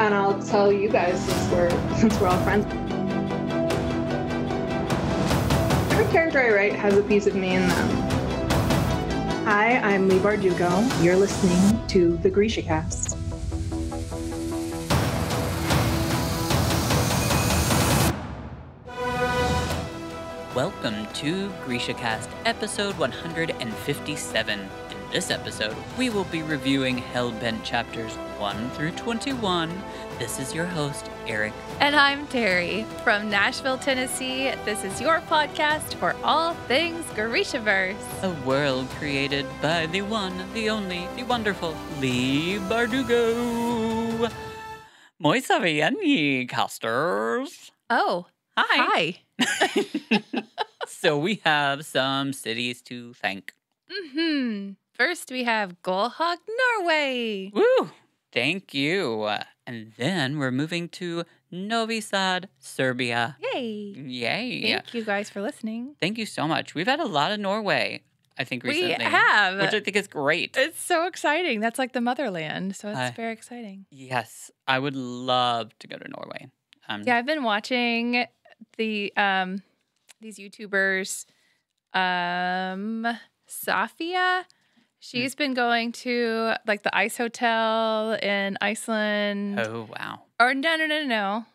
And I'll tell you guys since we're all friends. Every character I write has a piece of me in them. Hi, I'm Leigh Bardugo. You're listening to the Grisha Cast. Welcome to Grisha Cast, episode 157. In this episode, we will be reviewing Hellbent chapters 1 through 21. This is your host, Eric. And I'm Terry from Nashville, Tennessee. This is your podcast for all things Grishaverse. A world created by the one, the only, the wonderful Leigh Bardugo. Moi saviani, casters. Oh, Hi. hi. So we have some cities to thank. First, we have Gullhawk, Norway. Woo! Thank you. And then we're moving to Novi Sad, Serbia. Yay. Yay. Thank you guys for listening. Thank you so much. We've had a lot of Norway, I think, recently. We have. Which I think is great. It's so exciting. That's like the motherland, so it's very exciting. Yes. I would love to go to Norway. Yeah, I've been watching the these YouTubers, Safia. She's been going to like the Ice Hotel in Iceland. Oh, wow. Or no.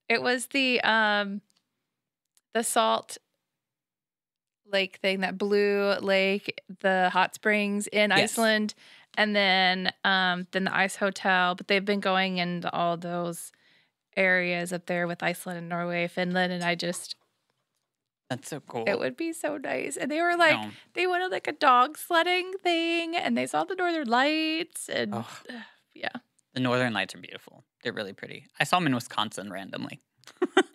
It was the Salt Lake thing, that blue lake, the hot springs in Iceland, and then the Ice Hotel. But they've been going into all those areas up there with Iceland and Norway, Finland, and That's so cool. it would be so nice. And they were like, they went on like a dog sledding thing, and they saw the Northern Lights, and yeah. The Northern Lights are beautiful. They're really pretty. I saw them in Wisconsin randomly.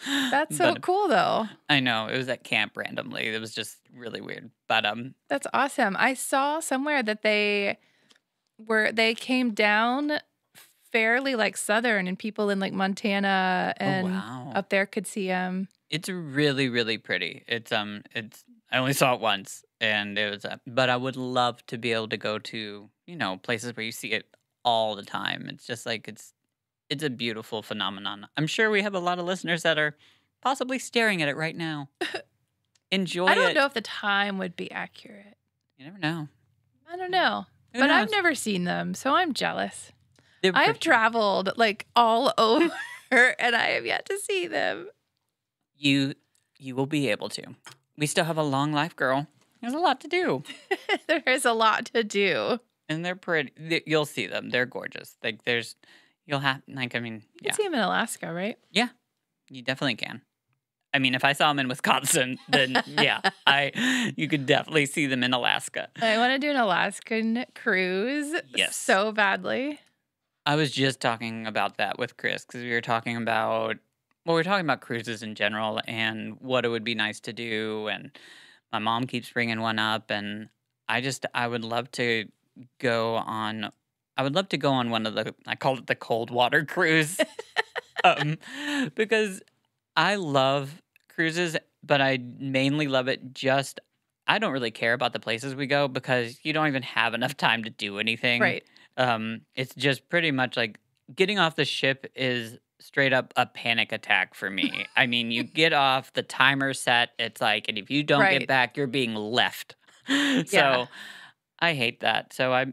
That's so cool, though. I know. It was at camp randomly. It was just really weird. But that's awesome. I saw somewhere that they came down fairly like southern, and people in like Montana and up there could see them. It's really, really pretty. It's I only saw it once, and it was but I would love to be able to go to, places where you see it all the time. It's just like it's a beautiful phenomenon. I'm sure we have a lot of listeners that are possibly staring at it right now. Enjoy it. I don't know if the time would be accurate. You never know. I don't know. Who But knows? I've never seen them, so I'm jealous. They're I've traveled like all over, and I have yet to see them. You will be able to. We still have a long life, girl. There's a lot to do. There is a lot to do. And they're pretty. You'll see them. They're gorgeous. You can see them in Alaska, right? Yeah, you definitely can. I mean, if I saw them in Wisconsin, then you could definitely see them in Alaska. I want to do an Alaskan cruise so badly. I was just talking about that with Chris because we were talking about cruises in general and what it would be nice to do. And my mom keeps bringing one up, and I would love to go on. I would love to go on one of I call it the cold water cruise, because I love cruises, but I mainly love it I don't really care about the places we go because you don't even have enough time to do anything. Right. It's just pretty much like getting off the ship is straight up a panic attack for me. I mean, you get off, the timer's set. It's like, and if you don't get back, you're being left. So I hate that. So I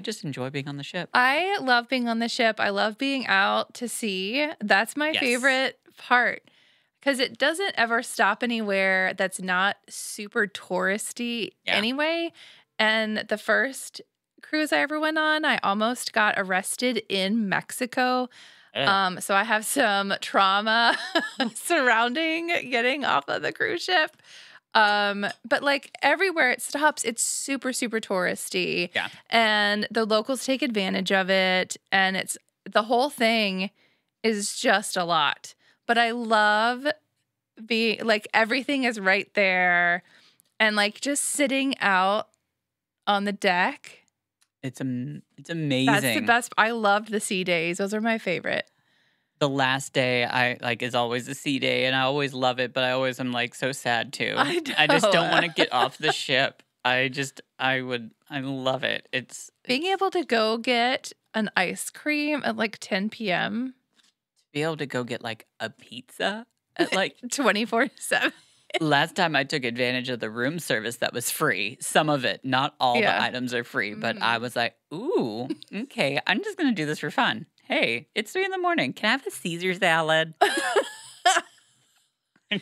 just enjoy being on the ship. I love being on the ship. I love being out to sea. That's my favorite part because it doesn't ever stop anywhere that's not super touristy anyway. And the first cruise I ever went on, I almost got arrested in Mexico. So I have some trauma surrounding getting off of the cruise ship. But like everywhere it stops, it's super, super touristy. Yeah. And the locals take advantage of it. And the whole thing is just a lot. But I love being like, everything is right there. And like just sitting out on the deck. It's amazing. That's the best. I loved the sea days. Those are my favorite. The last day is always a sea day, and I always love it, but I always am like so sad too. I know. I just don't want to get off the ship. I love it. Being able to go get an ice cream at like 10 p.m. Be able to go get like a pizza at like 24/7. Last time I took advantage of the room service that was free. Some of it, not all the items are free, but I was like, ooh, okay, I'm just going to do this for fun. Hey, it's 3 a.m. Can I have a Caesar salad? I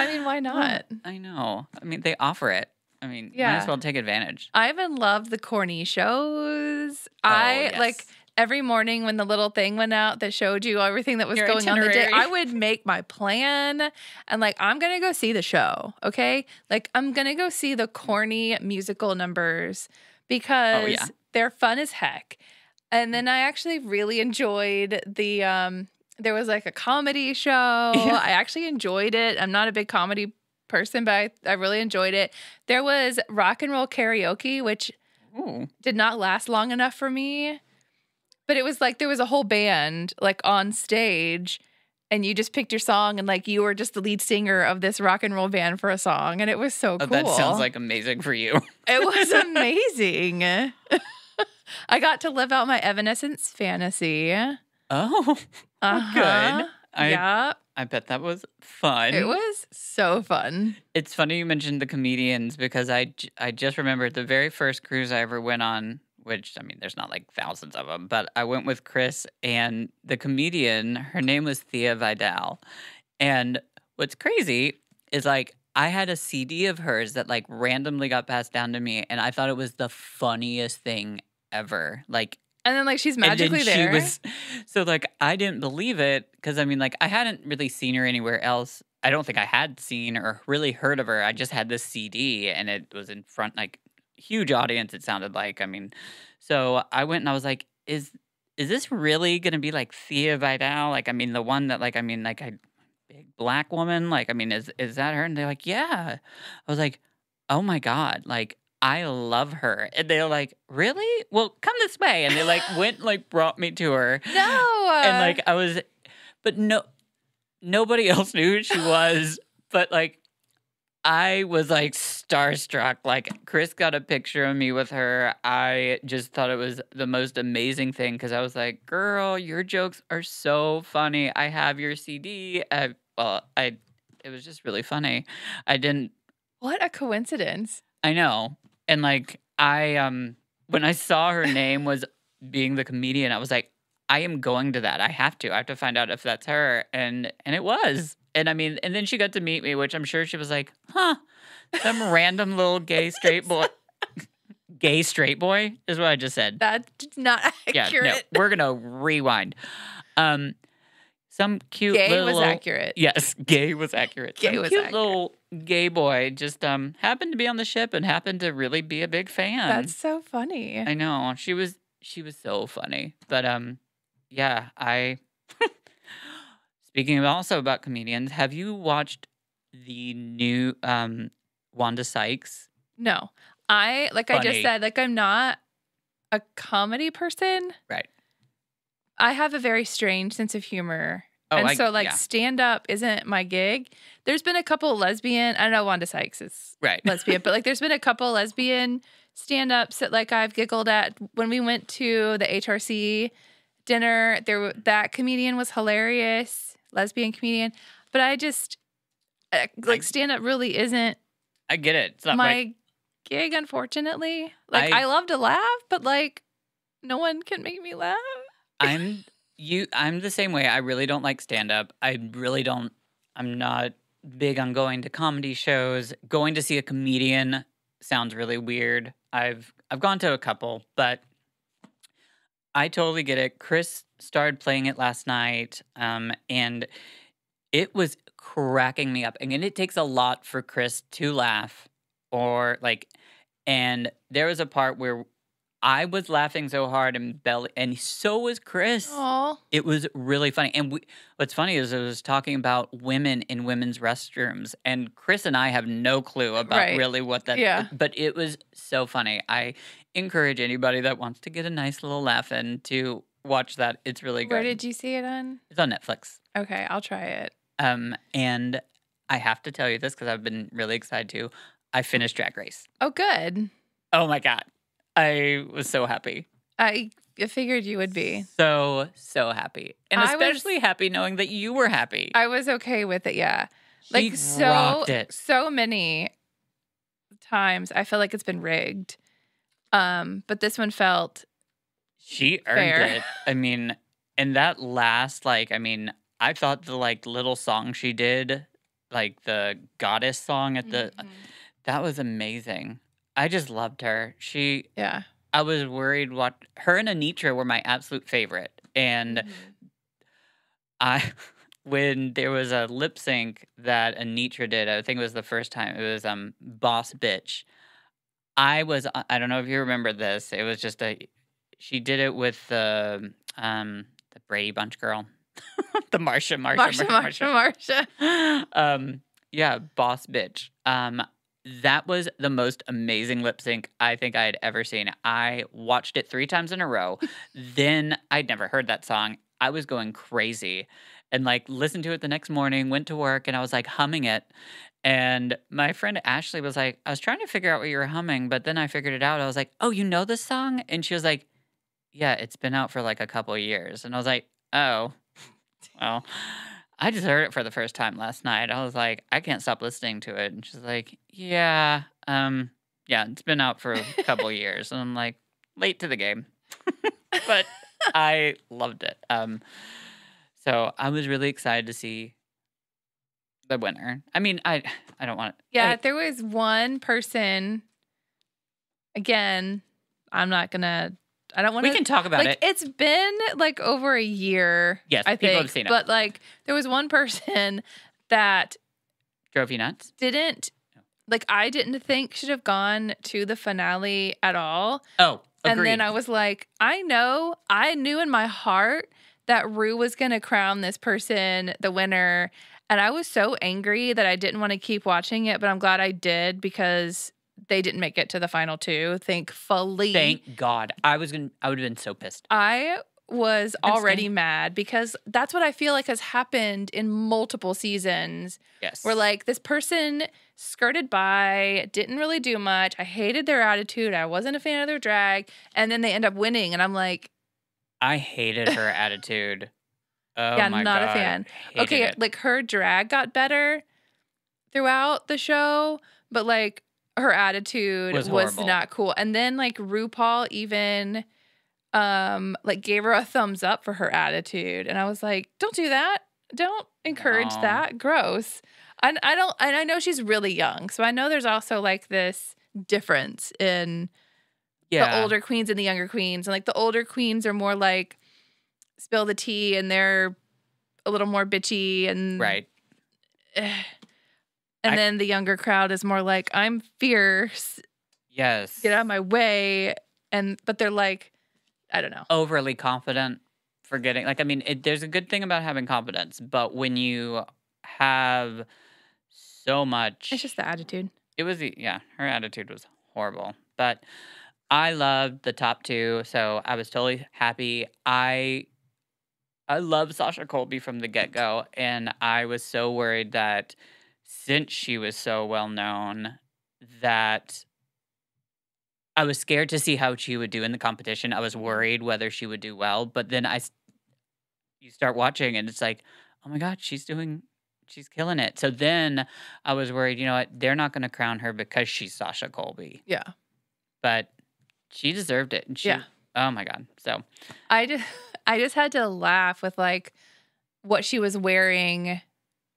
mean, why not? I know. I mean, they offer it. I mean, might as well take advantage. I even love the corny shows. Yes. Like every morning when the little thing went out that showed you everything that was going on the day, I would make my plan and like, I'm going to go see the show. Okay. Like I'm going to go see the corny musical numbers because they're fun as heck. And then I actually really enjoyed there was like a comedy show. Yeah. I actually enjoyed it. I'm not a big comedy person, but I really enjoyed it. There was rock and roll karaoke, which did not last long enough for me. But it was like there was a whole band like on stage and you just picked your song and like you were just the lead singer of this rock and roll band for a song. And it was so cool. That sounds like amazing for you. It was amazing. I got to live out my Evanescence fantasy. Oh, good. I bet that was fun. It was so fun. It's funny you mentioned the comedians because I just remembered the very first cruise I ever went on, which, I mean, there's not like thousands of them, but I went with Chris and the comedian, her name was Thea Vidal. And what's crazy is like I had a CD of hers that like randomly got passed down to me and I thought it was the funniest thing ever. Like, and then, like, she's magically there. So, like, I didn't believe it because, I mean, like, I hadn't really seen her anywhere else. I don't think I had seen or really heard of her. I just had this CD, and it was in front, like, huge audience, it sounded like. I mean, so I went and I was like, is this really going to be, like, Thea Vidal? Like, I mean, the one that, like, I mean, like, a big black woman? Like, I mean, is that her? And they're like, yeah. I was like, oh, my God. Like, I love her. And they're like, really? Well, come this way. And they like went, like brought me to her. No. And like but nobody else knew who she was. But like, I was like starstruck. Like Chris got a picture of me with her. I just thought it was the most amazing thing. Cause I was like, girl, your jokes are so funny. I have your CD. It was just really funny. What a coincidence. I know. And like when I saw her name was being the comedian, I was like, I am going to that. I have to find out if that's her. And it was. And I mean, and then she got to meet me, which I'm sure she was like, huh, some random little gay straight boy. Gay straight boy is what I just said. That's not accurate. Yeah, no, we're gonna rewind. Some cute gay little... was accurate. Yes, gay was accurate. Gay Some was cute accurate. little gay boy just happened to be on the ship and happened to really be a big fan. That's so funny. I know. She was so funny. But yeah, speaking also about comedians, have you watched the new Wanda Sykes? No. I just said, like I'm not a comedy person. Right. I have a very strange sense of humor. Stand-up isn't my gig. There's been a couple lesbian, I know Wanda Sykes is lesbian, but like there's been a couple lesbian stand-ups that like I've giggled at. When we went to the HRC dinner, that comedian was hilarious, lesbian comedian. But I just, stand-up really isn't I get it. It's not my gig, unfortunately. Like I love to laugh, but like no one can make me laugh. I'm the same way. I really don't like stand-up. I'm not big on going to comedy shows. Going to see a comedian sounds really weird. I've gone to a couple, but I totally get it. Chris started playing it last night, and it was cracking me up. And it takes a lot for Chris to laugh, and there was a part where I was laughing so hard and so was Chris. Aww. It was really funny. And what's funny is I was talking about women in women's restrooms, and Chris and I have no clue about really what that is. But it was so funny. I encourage anybody that wants to get a nice little laugh in to watch that. It's really good. Where did you see it on? It's on Netflix. Okay, I'll try it. And I have to tell you this because I've been really excited to. I finished Drag Race. Oh, good. Oh my God. I was so happy. I figured you would be. So happy. And especially happy knowing that you were happy. I was okay with it, yeah. She rocked it. So many times I feel like it's been rigged. But this one felt she earned fair. it. I mean, and that last, I thought the little song she did, the goddess song at the that was amazing. I just loved her. I was worried her and Anitra were my absolute favorite. And when there was a lip sync that Anitra did, I think it was the first time, it was Boss Bitch. I don't know if you remember this. It was just she did it with the Brady Bunch girl. The Marsha. Yeah, Boss Bitch. That was the most amazing lip sync I think I had ever seen. I watched it 3 times in a row. Then I'd never heard that song. I was going crazy and listened to it the next morning, went to work, and I was humming it. And my friend Ashley was like, I was trying to figure out what you were humming, but then I figured it out. I was like, oh, you know this song? And she was like, yeah, it's been out for a couple of years. And I was like, oh, well, I just heard it for the first time last night. I was like, I can't stop listening to it. And she's like, yeah, it's been out for a couple of years. And I'm like, late to the game. But I loved it. So I was really excited to see the winner. I mean, I don't want to. Yeah, there was one person. Again, I don't want to. We can talk about it. It's been over a year. Yes, I think, people have seen it. But there was one person that drove you nuts. I didn't think should have gone to the finale at all. Oh, agreed. And then I was like, I knew in my heart that Rue was going to crown this person the winner. And I was so angry that I didn't want to keep watching it, but I'm glad I did because they didn't make it to the final 2, thankfully. Thank God. I would have been so pissed. I was already mad because that's what I feel like has happened in multiple seasons. Yes. Where this person skirted by, didn't really do much. I hated their attitude. I wasn't a fan of their drag. And then they end up winning. And I'm like, I hated her attitude. Oh yeah, my not God. a fan. Hated Okay, it. Her drag got better throughout the show, but her attitude was not cool. And then RuPaul even gave her a thumbs up for her attitude, and I was like, don't do that. Don't encourage that. Gross. And I know she's really young, so I know there's also this difference in the older queens and the younger queens, and the older queens are more spill the tea, and they're a little more bitchy and right. And then the younger crowd is more I'm fierce. Yes. Get out of my way. But they're I don't know. Overly confident, forgetting. There's a good thing about having confidence, but when you have so much. It's just the attitude. It was, her attitude was horrible. But I loved the top 2, so I was totally happy. I love Sasha Colby from the get-go, and I was so worried that since she was so well known that I was scared to see how she would do in the competition. I was worried whether she would do well, but then you start watching and it's oh my God, she's killing it. So then I was worried, you know what, they're not going to crown her because she's Sasha Colby. Yeah. But she deserved it. And oh my God. So I just had to laugh with what she was wearing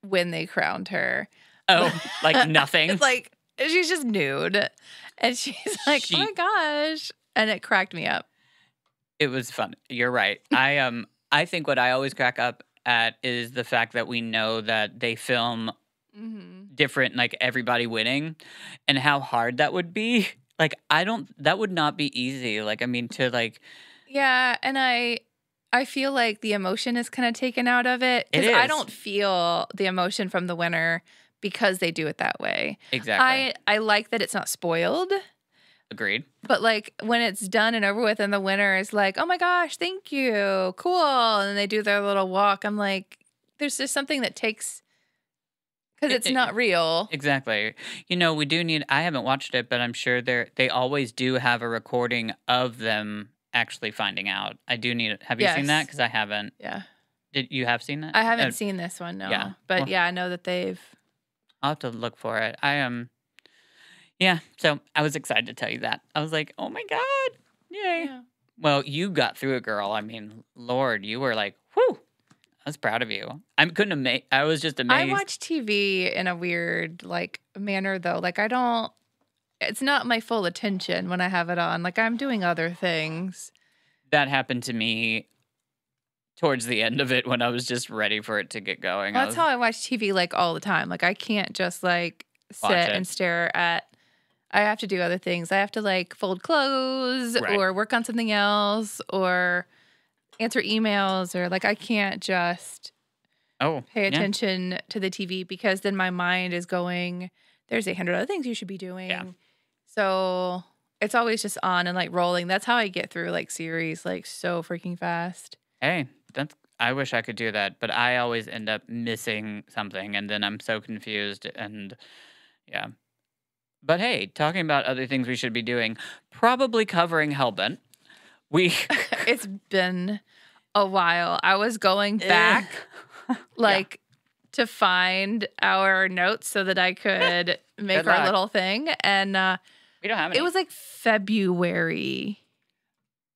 when they crowned her. Oh, nothing. It's she's just nude. And she's oh my gosh. And it cracked me up. It was fun. You're right. I think what I always crack up at is the fact that we know that they film different, everybody winning, and how hard that would be. That would not be easy. Yeah, and I feel the emotion is kind of taken out of it. It is. I don't feel the emotion from the winner because they do it that way. Exactly. I like that it's not spoiled. Agreed. But when it's done and over with and the winner is oh my gosh, thank you, cool. And then they do their little walk. I'm there's just something that takes, Because it's not real. Exactly. You know, we do need, I haven't watched it, but I'm sure they always do have a recording of them actually finding out. I do need it. Have you seen that? Yes. Because I haven't. Yeah. Did you have seen that? I haven't seen this one, no. Yeah. But Well- yeah, I know that they've. I'll have to look for it. I am. Yeah. So I was excited to tell you that. I was like, oh my God. Yay. Yeah. Well, you got through it, girl. I mean, Lord, you were like, whew. I was proud of you. I couldn't amazed. I was just amazed. I watch TV in a weird manner though. Like I don't. It's not my full attention when I have it on. Like I'm doing other things. That happened to me towards the end of it when I was just ready for it to get going. Well, that's how I watch TV all the time. Like I can't just sit it. and stare at. I have to do other things. I have to fold clothes Right. or work on something else or answer emails or I can't just pay yeah. attention to the TV because then my mind is going, there's 800 other things you should be doing. Yeah. So it's always just on and rolling. That's how I get through series so freaking fast. Hey, I wish I could do that, but I always end up missing something and then I'm so confused and yeah. But hey, talking about other things we should be doing, probably covering Hellbent. It's been a while. I was going back to find our notes so that I could make Good our luck. little thing. And We don't have any. it was February.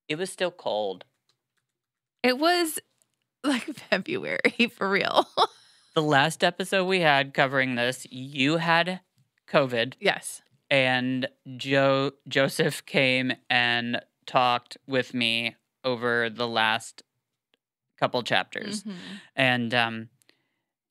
It was still cold. It was February for real. The last episode we had covering this, you had COVID Yes. and Joseph came and talked with me over the last couple chapters. Mhm. And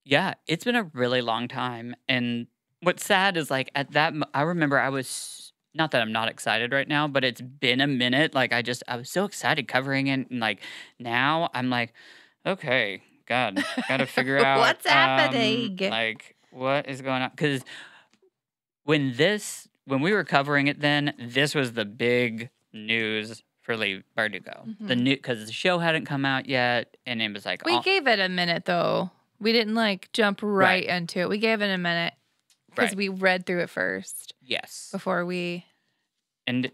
yeah, it's been a really long time. And what's sad is at that, I remember I was, not that I'm not excited right now, but it's been a minute. I was so excited covering it. And now I'm okay, God, gotta figure out What's happening. What is going on? Because when we were covering it then, this was the big news for Leigh Bardugo. The new, because the show hadn't come out yet, and it was We gave it a minute though. We didn't jump right into it. We gave it a minute because Right. we read through it first yes, before we and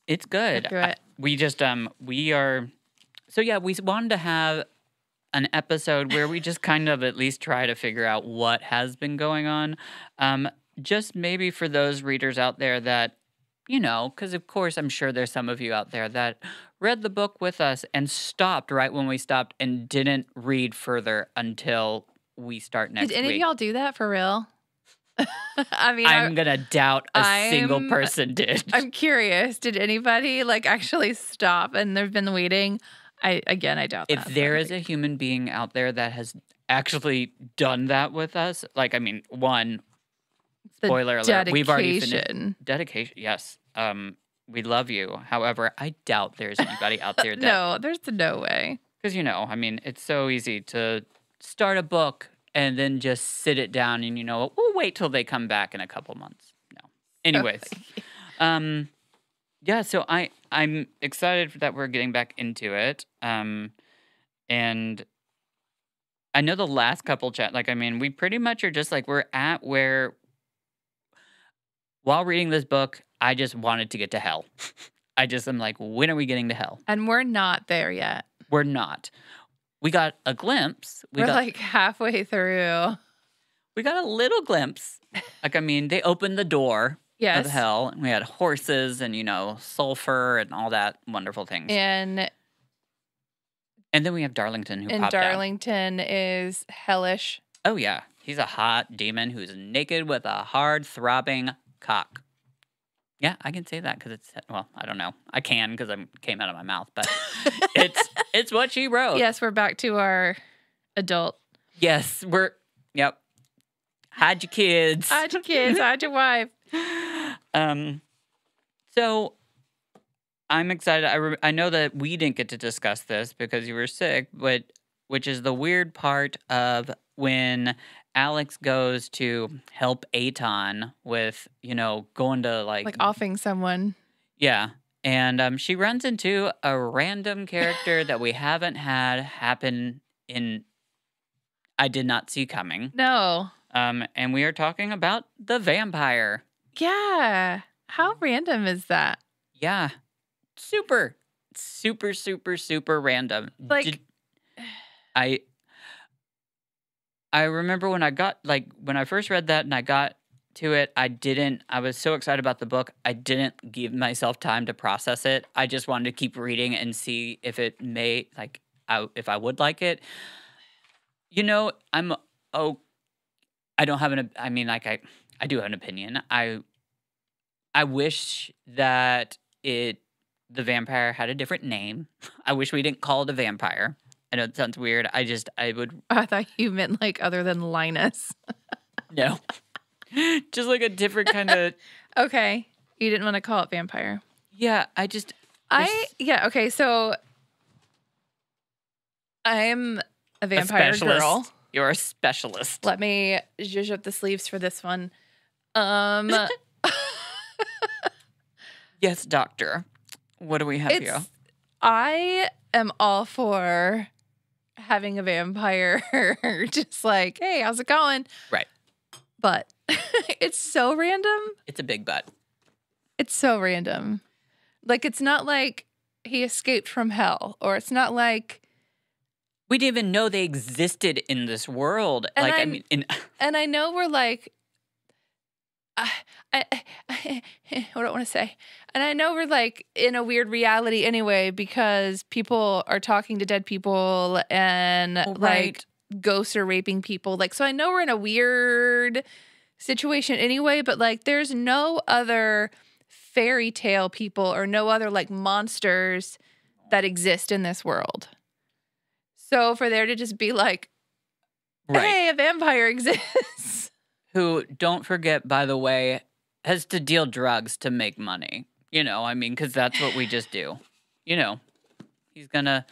it's good. get through it. We just we are, so yeah, we wanted to have an episode where we just kind of at least try to figure out what has been going on. Just maybe for those readers out there that, because of course I'm sure there's some of you out there that read the book with us and stopped right when we stopped and didn't read further until we start next Did any week. of y'all do that for real? I mean, I'm going to doubt a single person did. I'm curious. Did anybody actually stop and they've been waiting? I doubt If that. there is a human being out there that has actually done that with us, one, The spoiler alert, we've already finished. dedication. Dedication, yes. We love you. However, I doubt there's anybody out there that... No, there's no way. Because, it's so easy to start a book and then just sit it down and, we'll wait till they come back in a couple months. No. Anyways. Yeah, so I'm excited that we're getting back into it. And I know the last couple we pretty much are just we're at where, while reading this book, I just wanted to get to hell. I'm when are we getting to hell? And we're not there yet. We're not. We got a glimpse. We're halfway through. We got a little glimpse. They opened the door Yes. of hell, and we had horses and, sulfur and all that wonderful things. And then we have Darlington who popped out. Darlington is hellish. Oh, yeah. He's a hot demon who's naked with a hard, throbbing cock. Yeah, I can say that because it's, I don't know. I can because it came out of my mouth, but it's what she wrote. Yes, we're back to our adult. Yes, yep. Hide your kids. Hide your kids, hide your wife. So I'm excited. I know that we didn't get to discuss this because you were sick, but which is the weird part of when Alex goes to help Aton with, going to Offing someone. Yeah. And she runs into a random character that we haven't had happen in, I did not see coming. No. And we are talking about The Vampire. Yeah. How random is that? Yeah. Super random. Like, I remember when I first read that and I got to it, I was so excited about the book, I didn't give myself time to process it. I just wanted to keep reading and see if it if I would like it. You know, I don't have I do have an opinion. I wish that The Vampire had a different name. I wish we didn't call it a vampire. I know it sounds weird. I thought you meant like other than Linus. No. Just like a different kind of. Okay. You didn't want to call it vampire. Yeah, okay, so I'm a vampire girl. You're a specialist. Let me zhuzh up the sleeves for this one. Yes, doctor. What do we have here? I am all for having a vampire just like, hey, how's it going? Right. But it's so random. It's a big but. It's so random. Like, it's not like he escaped from hell, or it's not like we didn't even know they existed in this world. And and I know we're like, what do I want to say? And I know we're like in a weird reality anyway, because people are talking to dead people and like ghosts are raping people. Like, so I know we're in a weird situation anyway, but like there's no other fairy tale people or no other like monsters that exist in this world. So for there to just be like, hey, a vampire exists. Who, don't forget, by the way, has to deal drugs to make money. You know, I mean, because that's what we just do. You know, he's gonna,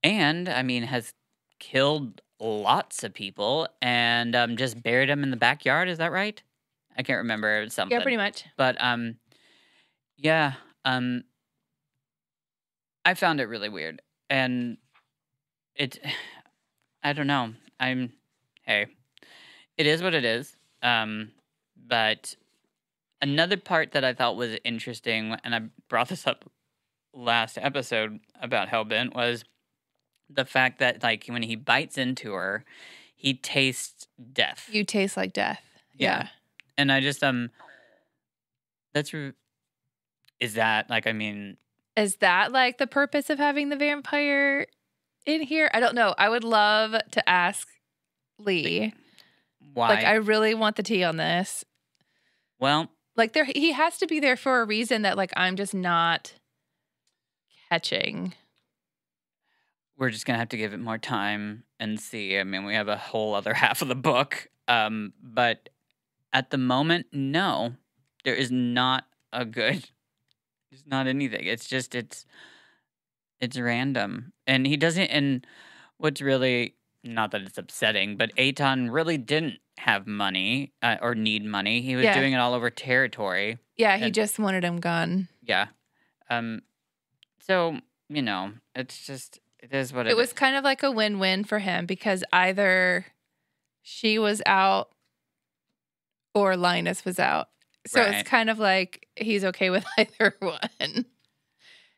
and I mean, has killed lots of people and just buried them in the backyard. Is that right? I can't remember. It was something. Yeah, pretty much. But yeah, I found it really weird, and I don't know. Hey, it is what it is. But another part that I thought was interesting, and I brought this up last episode about Hellbent, was the fact that like when he bites into her, he tastes death. You taste like death. Yeah. And I just is that like, I mean, is that like the purpose of having the vampire in here? I don't know. I would love to ask Lee. Why? Like, I really want the tea on this. Well, like he has to be there for a reason that like I'm just not catching. We're just gonna have to give it more time and see. I mean, we have a whole other half of the book. But at the moment, no, there is not a good. There's not anything. It's just it's random, and he doesn't. And what's really, not that it's upsetting, but Aton really didn't have money or need money. He was doing it all over territory. Yeah, he just wanted him gone. Yeah. So, you know, it's just, it is what it is. It was kind of like a win-win for him because either she was out or Linus was out. So it's kind of like he's okay with either one.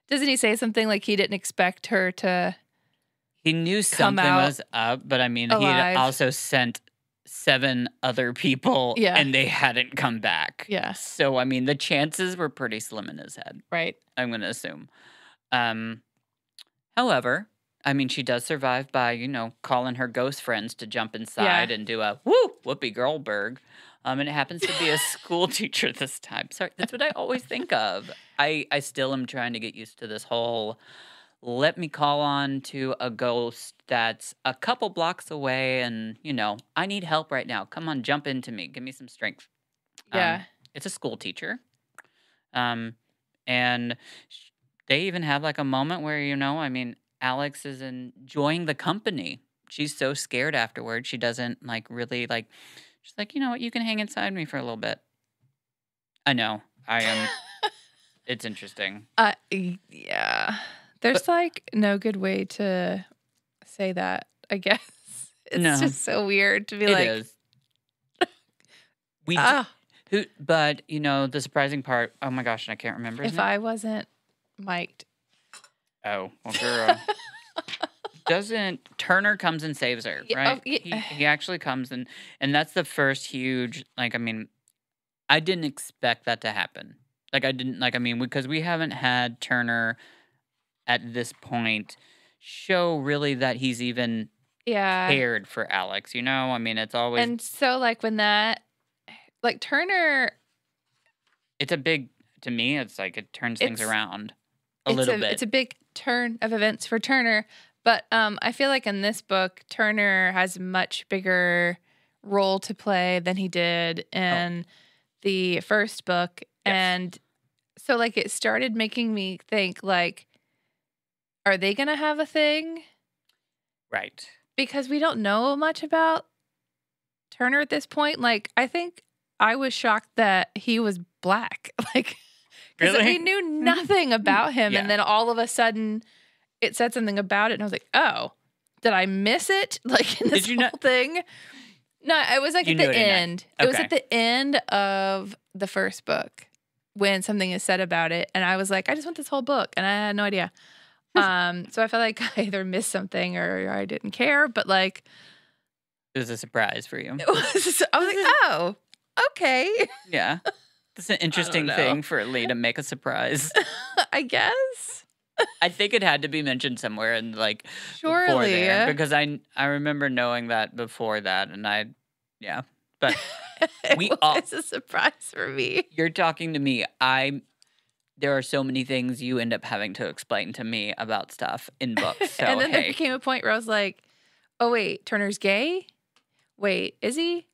Doesn't he say something like he didn't expect her to He knew something was up, but I mean, he had also sent 7 other people and they hadn't come back. Yeah. So, I mean, the chances were pretty slim in his head. Right. I'm going to assume. However, I mean, she does survive by, you know, calling her ghost friends to jump inside and do a Whoopi Goldberg. And it happens to be a school teacher this time. Sorry, that's what I always think of. I still am trying to get used to this whole, let me call on to a ghost that's a couple blocks away and, you know, I need help right now. Come on, jump into me. Give me some strength. Yeah. It's a school teacher. And they even have like a moment where, you know, I mean, Alex is enjoying the company. She's so scared afterwards. She doesn't like really like, she's like, you know what, you can hang inside me for a little bit. I know. I am. It's interesting. Yeah. There's like no good way to say that, I guess. It's just so weird to be like. It is. But the surprising part. Oh my gosh, I can't remember. If I wasn't mic'd. Oh, well, girl. Doesn't Turner comes and saves her, right? Oh, yeah. He actually comes and that's the first huge. Like, I mean, I didn't expect that to happen. Like, I didn't because we haven't had Turner at this point show really that he's even cared for Alex. I mean, it's always so like when that. Like, Turner... It's a big... To me, it's like it turns things around a little bit. It's a big turn of events for Turner. But I feel like in this book, Turner has a much bigger role to play than he did in the first book. Yes. And so, like, it started making me think, like, are they going to have a thing? Right. Because we don't know much about Turner at this point. Like, I think... I was shocked that he was black. Like, because really? we knew nothing about him. And then all of a sudden it said something about it. And I was like, oh, did I miss it? Like in this whole thing? No, it was like at the end. It was at the end of the first book when something is said about it. And I was like, I just want this whole book. And I had no idea. So I felt like I either missed something or I didn't care. But like. It was a surprise for you. I was like, oh. Okay. Yeah. That's an interesting thing for Lee to make a surprise. I guess. I think it had to be mentioned somewhere and like surely before there, because I remember knowing that before that and but it's a surprise for me. You're talking to me. There are so many things you end up having to explain to me about stuff in books. So, and then there became a point where I was like, oh wait, Turner's gay? Wait, is he?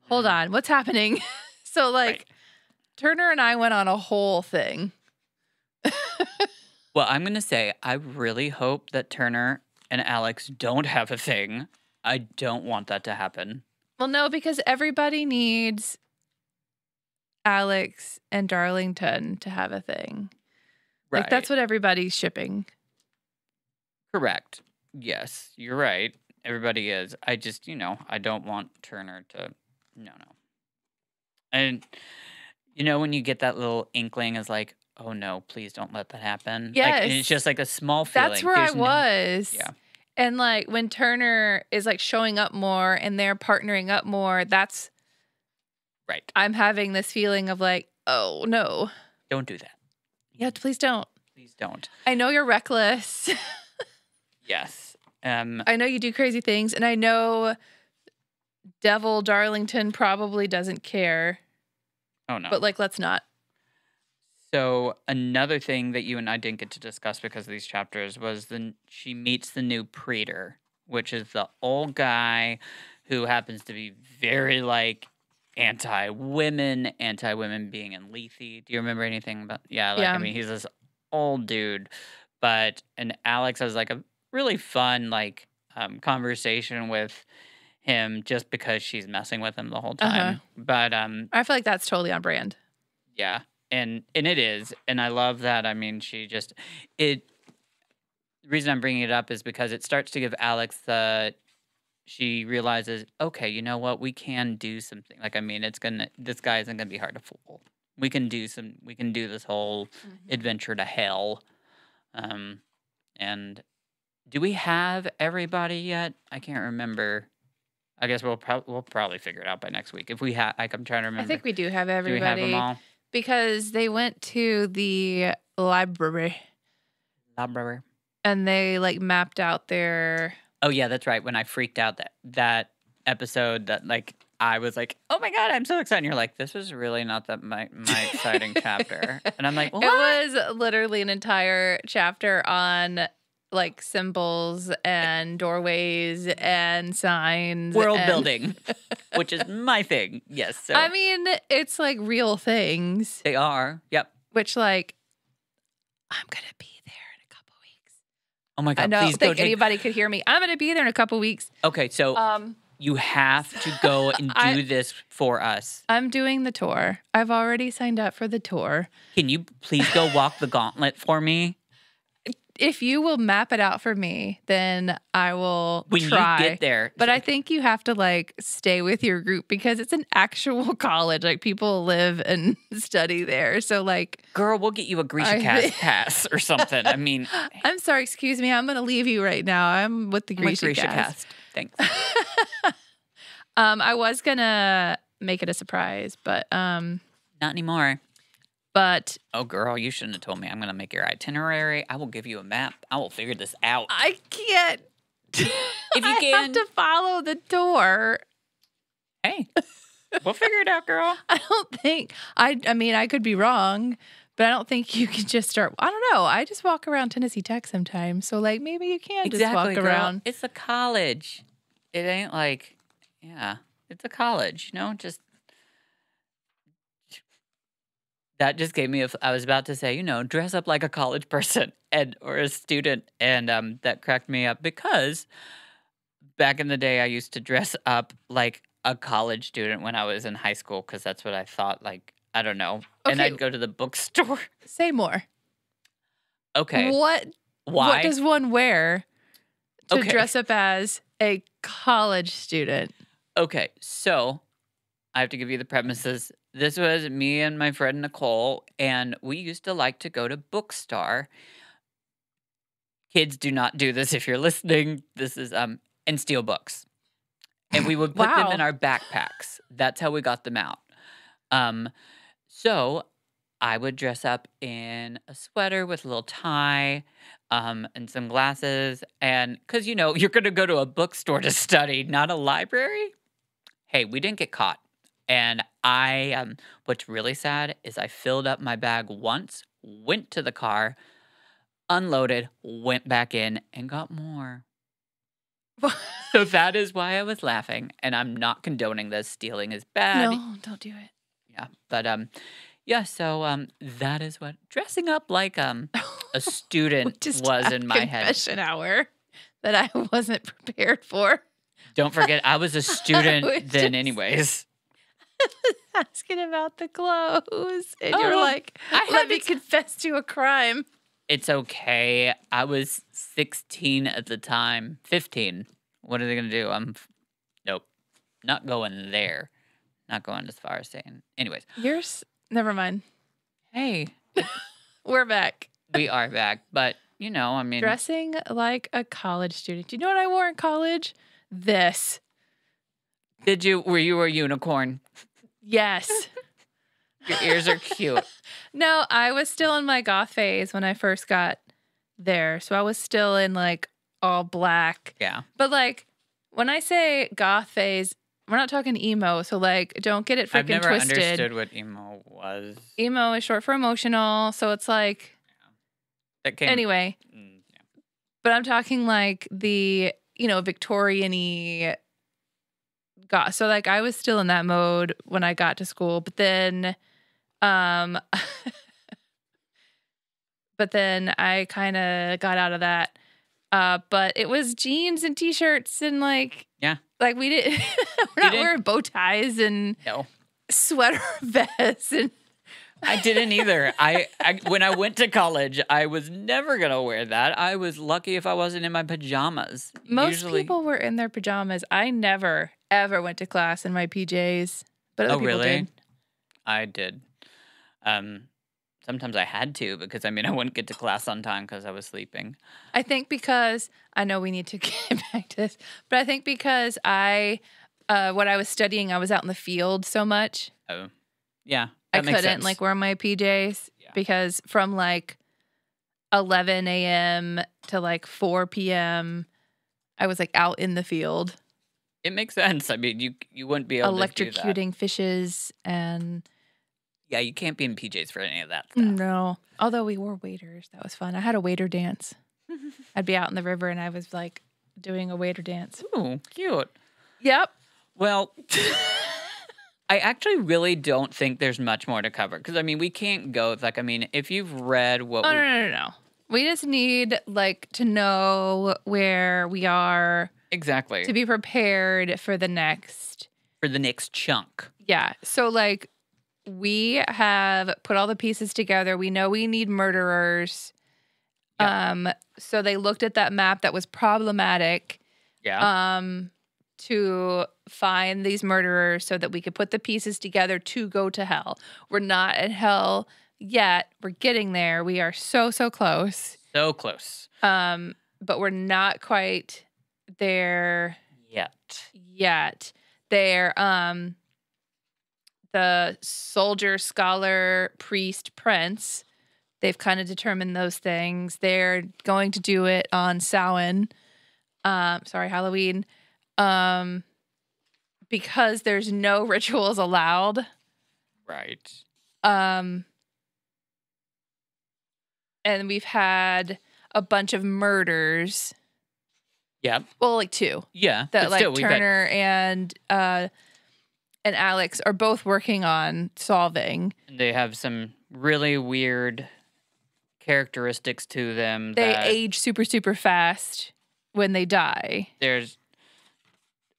Hold on, what's happening? So, like, Turner and I went on a whole thing. Well, I'm going to say, I really hope that Turner and Alex don't have a thing. I don't want that to happen. Well, no, because everybody needs Alex and Darlington to have a thing. Right. Like, that's what everybody's shipping. Correct. Yes, you're right. Everybody is. I just, I don't want Turner to... No. And, when you get that little inkling is like, oh no, please don't let that happen. Yes. Like, and it's just like a small feeling. That's where I was. Yeah. And like when Turner is like showing up more and they're partnering up more, that's... Right. I'm having this feeling of like, oh no. Don't do that. Yeah, please don't. Please don't. I know you're reckless. Yes. I know you do crazy things, and I know... Devil Darlington probably doesn't care. Oh, no. But, like, let's not. So, another thing that you and I didn't get to discuss because of these chapters was she meets the new Praetor, which is the old guy who happens to be very, like, anti-women being in Lethe. Do you remember anything about... Yeah, I mean, he's this old dude. And Alex has, like, a really fun, like, conversation with... him just because she's messing with him the whole time. But I feel like that's totally on brand. Yeah. And it is. And I love that. I mean, the reason I'm bringing it up is because it starts to give Alex she realizes, okay, you know what? We can do something. Like, I mean, this guy isn't going to be hard to fool. We can do this whole adventure to hell. And do we have everybody yet? I can't remember. I guess we'll probably figure it out by next week. If we have, like, I'm trying to remember. I think we do have everybody. Do we have them all? Because they went to the library. And they, like, mapped out their... Oh, yeah, that's right. When I freaked out that episode that, like, I was like, oh, my God, I'm so excited. And you're like, this was really not my exciting chapter. And I'm like, what? It was literally an entire chapter on... like symbols and doorways and signs. World building, which is my thing. Yes. So. I mean, it's like real things. They are. Yep. Which like, I'm going to be there in a couple weeks. Oh my God. I don't think anybody could hear me. I'm going to be there in a couple weeks. Okay. So you have to go and do this for us. I'm doing the tour. I've already signed up for the tour. Can you please go walk the gauntlet for me? if you will map it out for me, then I will when try. you get there. But I think you have to like stay with your group because it's an actual college. Like people live and study there. So like, girl, we'll get you a Grisha pass or something. I mean, I'm sorry, excuse me. I'm going to leave you right now. I'm with the Grisha cast. Thanks. I was going to make it a surprise, but not anymore. But oh, girl, you shouldn't have told me. I'm going to make your itinerary. I will give you a map. I will figure this out. I can't. If you I have to follow the tour. Hey, we'll figure it out, girl. I don't think. I mean, I could be wrong, but I don't think you can just start. I don't know. I just walk around Tennessee Tech sometimes, so like maybe you can just walk around. It's a college. It ain't like, yeah, it's a college. You know, just. That just gave me I was about to say, dress up like a college person or a student. And that cracked me up because back in the day, I used to dress up like a college student when I was in high school because that's what I thought, like, I don't know. Okay. And I'd go to the bookstore. Say more. Okay. Why? What does one wear to dress up as a college student? Okay, so I have to give you the premises. This was me and my friend Nicole, and we used to like to go to Bookstar. Kids, do not do this if you're listening. This is and steal books, and we would put them in our backpacks. That's how we got them out. So I would dress up in a sweater with a little tie, and some glasses, and because you're going to go to a bookstore to study, not a library. Hey, we didn't get caught. And what's really sad is I filled up my bag once, went to the car, unloaded, went back in, and got more. So that is why I was laughing. And I'm not condoning this. Stealing is bad. No, don't do it. Yeah. But, so that is what dressing up like a student was in my head. Confession hour that I wasn't prepared for. Don't forget, I was a student then anyways. Asking about the clothes, and you're like, let me confess to a crime. It's okay. I was 16 at the time. 15. What are they going to do? Nope. Not going there. Not going as far as saying. Anyways. Never mind. Hey. We're back. We are back. But, I mean. Dressing like a college student. Do you know what I wore in college? This. Did you? Were you a unicorn? Yes. Your ears are cute. No, I was still in my goth phase when I first got there. So I was still in like all black. Yeah. But like when I say goth phase, we're not talking emo. So like don't get it freaking twisted. I've never understood what emo was. Emo is short for emotional. So it's like. Yeah. That came. Anyway. Yeah. But I'm talking like the, Victorian-y goth. So like I was still in that mode when I got to school, but then I kind of got out of that. But it was jeans and t-shirts and like we didn't we're not wearing bow ties and sweater vests and I didn't either. I when I went to college, I was never going to wear that. I was lucky if I wasn't in my pajamas. Most people were in their pajamas. I never, ever went to class in my PJs. But other people did. I did. Sometimes I had to because, I wouldn't get to class on time because I was sleeping. I think because, I know we need to get back to this, but I think because what I was studying, I was out in the field so much. Oh, yeah. I couldn't like wear my PJs because from like 11 a.m. to like 4 p.m. I was like out in the field. It makes sense. You wouldn't be able to do that. Electrocuting fishes and... Yeah, you can't be in PJs for any of that stuff. No. Although we wore waders. That was fun. I had a wader dance. I'd be out in the river and I was like doing a wader dance. Ooh, cute. Yep. Well... I actually really don't think there's much more to cover. Because, we can't go... if you've read what... Oh, no. We just need, to know where we are. Exactly. To be prepared for the next... For the next chunk. Yeah. So, we have put all the pieces together. We know we need murderers. Yep. So they looked at that map that was problematic. Yeah. To find these murderers so that we could put the pieces together to go to hell. We're not at hell yet. We're getting there. We are so close. So close. But we're not quite there yet. They're the soldier, scholar, priest, prince. They've kind of determined those things. They're going to do it on Samhain. Halloween. Because there's no rituals allowed. Right. And we've had a bunch of murders. Yeah. Well, like 2. Yeah. That like still, Turner and Alex are both working on solving. They have some really weird characteristics to them. They age super fast when they die.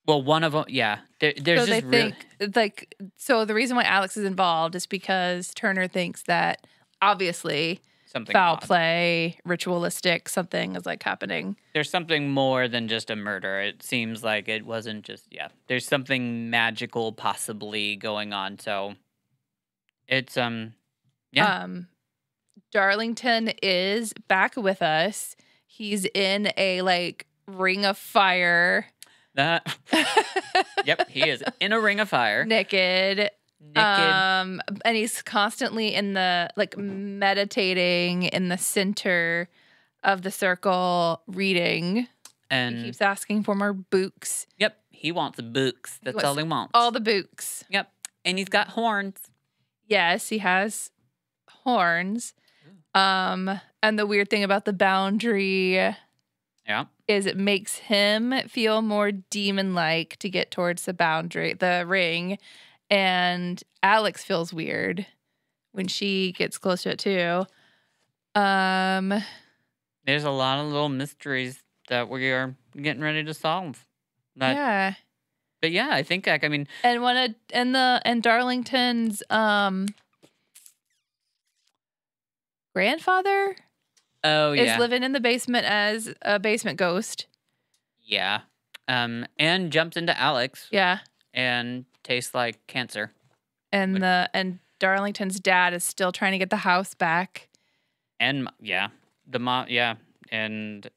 One of them, yeah. There's so just they really... think, so the reason why Alex is involved is because Turner thinks that obviously something foul odd. play, ritualistic, something is like happening. There's something more than just a murder. It seems like it wasn't just, there's something magical possibly going on. So it's, Darlington is back with us. He's in a like ring of fire. Yep, he is in a ring of fire. Naked. And he's constantly in the like meditating in the center of the circle reading. And he keeps asking for more books. Yep, he wants books. That's all he wants. All the books. Yep. And he's got horns. Yes, he has horns. And the weird thing about the boundary is it makes him feel more demon-like to get towards the boundary, the ring. And Alex feels weird when she gets close to it too. There's a lot of little mysteries that we are getting ready to solve. Yeah. But yeah, I think and Darlington's grandfather is living in the basement as a basement ghost. Yeah. And jumps into Alex. Yeah. And tastes like cancer. And Darlington's dad is still trying to get the house back. And the mom, and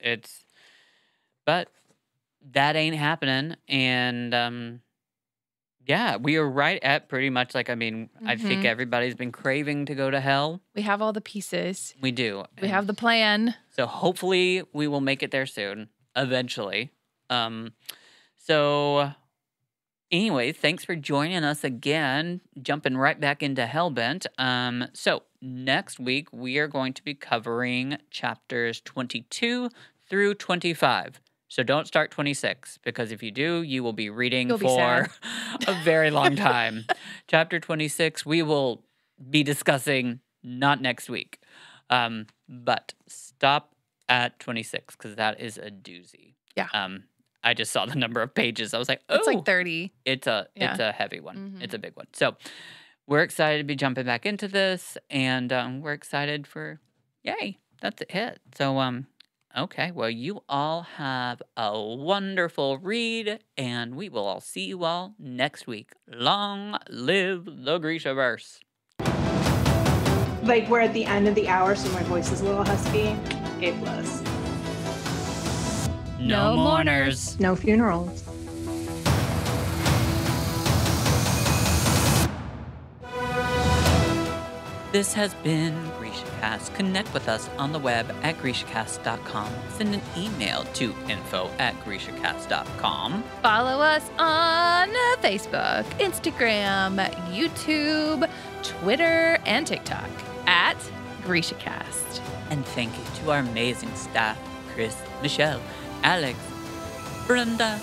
but that ain't happening. And we are right at pretty much like, I think everybody's been craving to go to hell. We have all the pieces. We do. We have the plan. So hopefully we will make it there soon, eventually. So anyway, thanks for joining us again, jumping right back into Hellbent. So next week we are going to be covering chapters 22 through 25. So don't start 26, because if you do, you will be reading for a very long time. Chapter 26, we will be discussing not next week. But stop at 26, because that is a doozy. Yeah. I just saw the number of pages. I was like, oh. It's like 30. It's a heavy one. Mm-hmm. It's a big one. So we're excited to be jumping back into this, and we're excited for, yay, that's it. So, okay, well, you all have a wonderful read, and we will all see you all next week. Long live the Grishaverse. Like, we're at the end of the hour, so my voice is a little husky. A+. No mourners. No funerals. This has been GrishaCast. Connect with us on the web at GrishaCast.com. Send an email to info@GrishaCast.com. Follow us on Facebook, Instagram, YouTube, Twitter, and TikTok at GrishaCast. And thank you to our amazing staff, Chris, Michelle, Alex, Brenda,